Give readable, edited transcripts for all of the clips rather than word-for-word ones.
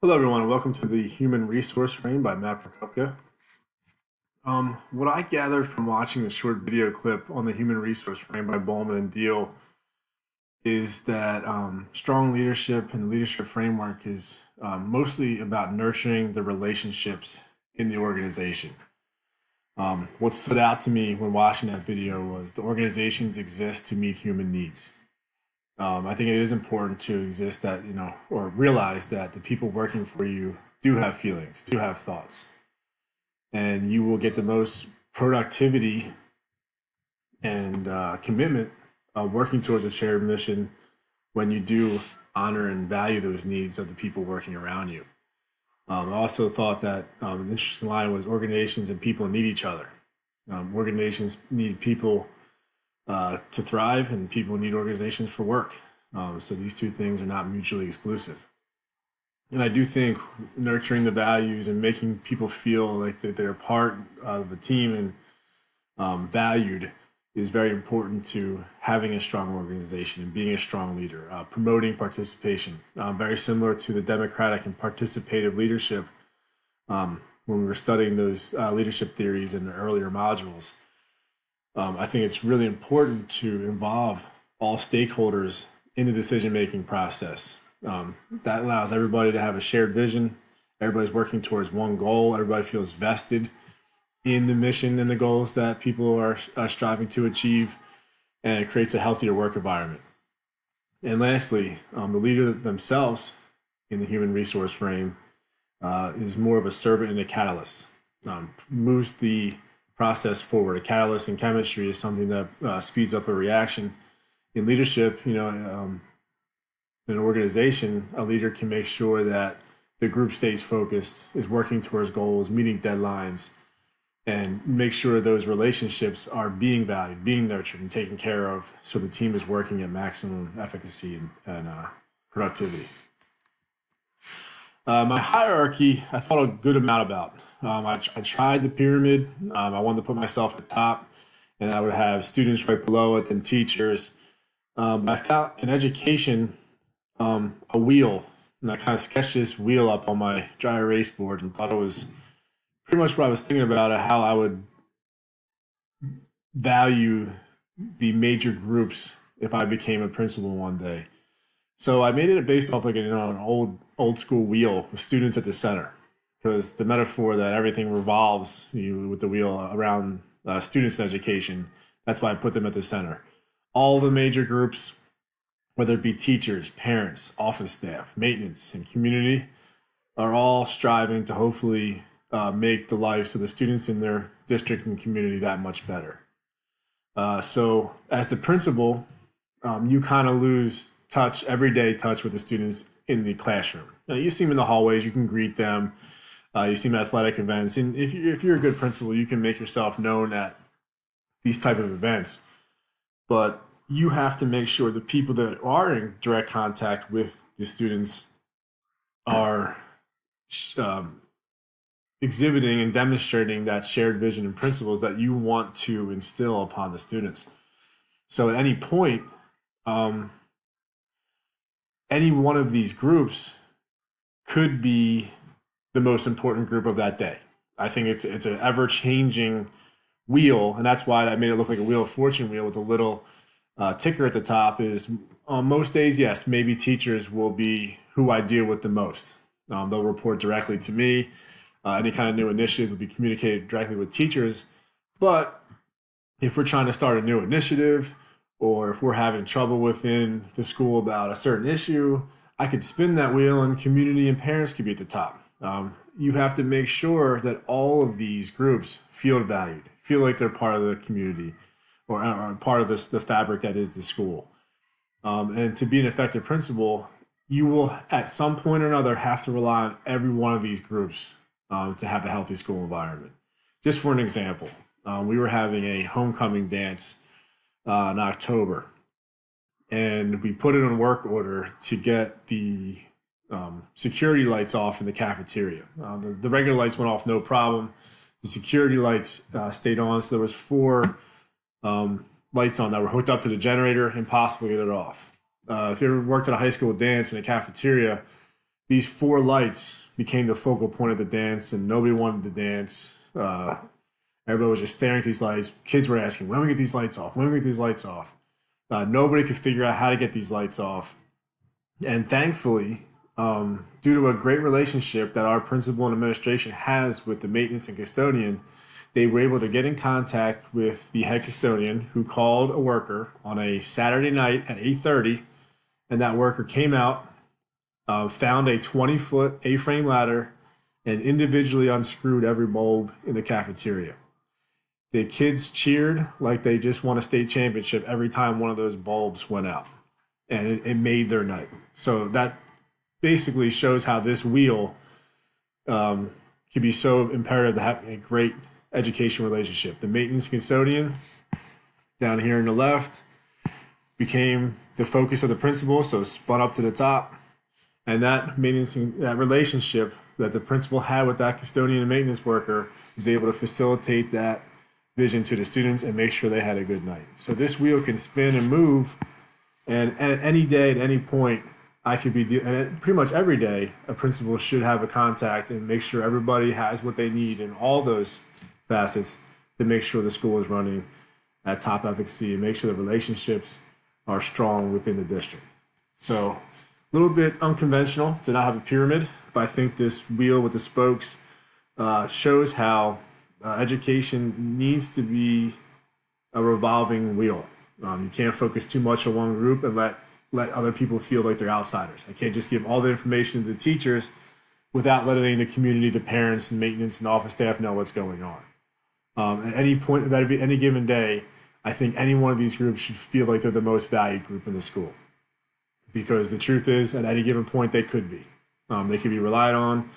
Hello, everyone, and welcome to the Human Resource Frame by Matt Prokopka. What I gathered from watching the short video clip on the Human Resource Frame by Bowman and Deal is that strong leadership and leadership framework is mostly about nurturing the relationships in the organization. What stood out to me when watching that video was the organizations exist to meet human needs. I think it is important to exist that, or realize that the people working for you do have feelings, do have thoughts, and you will get the most productivity and commitment working towards a shared mission when you do honor and value those needs of the people working around you. I also thought that an interesting line was organizations and people need each other. Organizations need people to thrive, and people need organizations for work. So these two things are not mutually exclusive. And I do think nurturing the values and making people feel like that they're part of the team and valued is very important to having a strong organization and being a strong leader. Promoting participation, very similar to the democratic and participative leadership when we were studying those leadership theories in the earlier modules. I think it's really important to involve all stakeholders in the decision-making process. That allows everybody to have a shared vision. Everybody's working towards one goal. Everybody feels vested in the mission and the goals that people are striving to achieve, and it creates a healthier work environment. And lastly, the leader themselves in the human resource frame is more of a servant and a catalyst. Moves the process forward. A catalyst in chemistry is something that speeds up a reaction. In leadership, in an organization, a leader can make sure that the group stays focused, is working towards goals, meeting deadlines, and make sure those relationships are being valued, being nurtured, and taken care of, so the team is working at maximum efficacy and productivity. My hierarchy, I thought a good amount about. I tried the pyramid. I wanted to put myself at the top, and I would have students right below it, then teachers. I found in education a wheel, and I kind of sketched this wheel up on my dry erase board and thought it was pretty much what I was thinking about, how I would value the major groups if I became a principal one day. So I made it based off like an old school wheel with students at the center, because the metaphor that everything revolves with the wheel around students in education. That's why I put them at the center. All the major groups, whether it be teachers, parents, office staff, maintenance, and community, are all striving to hopefully make the lives of the students in their district and community that much better. So as the principal, you kind of lose touch, everyday touch with the students in the classroom. Now, you see them in the hallways, you can greet them, you see them at athletic events, and if you're a good principal, you can make yourself known at these type of events. But you have to make sure the people that are in direct contact with the students are exhibiting and demonstrating that shared vision and principles that you want to instill upon the students. So at any point, any one of these groups could be the most important group of that day. I think it's an ever-changing wheel, and that's why I made it look like a Wheel of Fortune wheel with a little ticker at the top. Is on most days, yes, maybe teachers will be who I deal with the most. They'll report directly to me. Any kind of new initiatives will be communicated directly with teachers. But if we're trying to start a new initiative, or if we're having trouble within the school about a certain issue, I could spin that wheel and community and parents could be at the top. You have to make sure that all of these groups feel valued, feel like they're part of the community, or part of the fabric that is the school. And to be an effective principal, you will at some point or another have to rely on every one of these groups to have a healthy school environment. Just for an example, we were having a homecoming dance in October, and we put it on work order to get the security lights off in the cafeteria. The regular lights went off no problem. The security lights stayed on, so there was 4 lights on that were hooked up to the generator, impossible to get it off. If you ever worked at a high school dance in a cafeteria, these four lights became the focal point of the dance, and nobody wanted to dance. Everybody was just staring at these lights. Kids were asking, when we get these lights off? When we get these lights off? Nobody could figure out how to get these lights off. And thankfully, due to a great relationship that our principal and administration has with the maintenance and custodian, they were able to get in contact with the head custodian, who called a worker on a Saturday night at 8:30, and that worker came out, found a 20-foot A-frame ladder, and individually unscrewed every bulb in the cafeteria. The kids cheered like they just won a state championship every time one of those bulbs went out, and it made their night. So that basically shows how this wheel can be so imperative to have a great education relationship. The maintenance custodian down here on the left became the focus of the principal, so spun up to the top. And that maintenance, that relationship that the principal had with that custodian and maintenance worker was able to facilitate that vision to the students and make sure they had a good night. So this wheel can spin and move, and at any day, at any point, I could be, and pretty much every day, a principal should have a contact and make sure everybody has what they need in all those facets to make sure the school is running at top efficacy and make sure the relationships are strong within the district. So a little bit unconventional to not have a pyramid, but I think this wheel with the spokes shows how education needs to be a revolving wheel. You can't focus too much on one group and let other people feel like they're outsiders. I can't just give all the information to the teachers without letting the community, the parents, and maintenance and office staff know what's going on. At any point of any given day, I think any one of these groups should feel like they're the most valued group in the school. Because the truth is, at any given point, they could be. They could be relied on,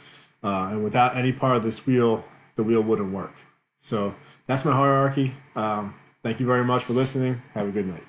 and without any part of this wheel, the wheel wouldn't work. So that's my hierarchy. Thank you very much for listening. Have a good night.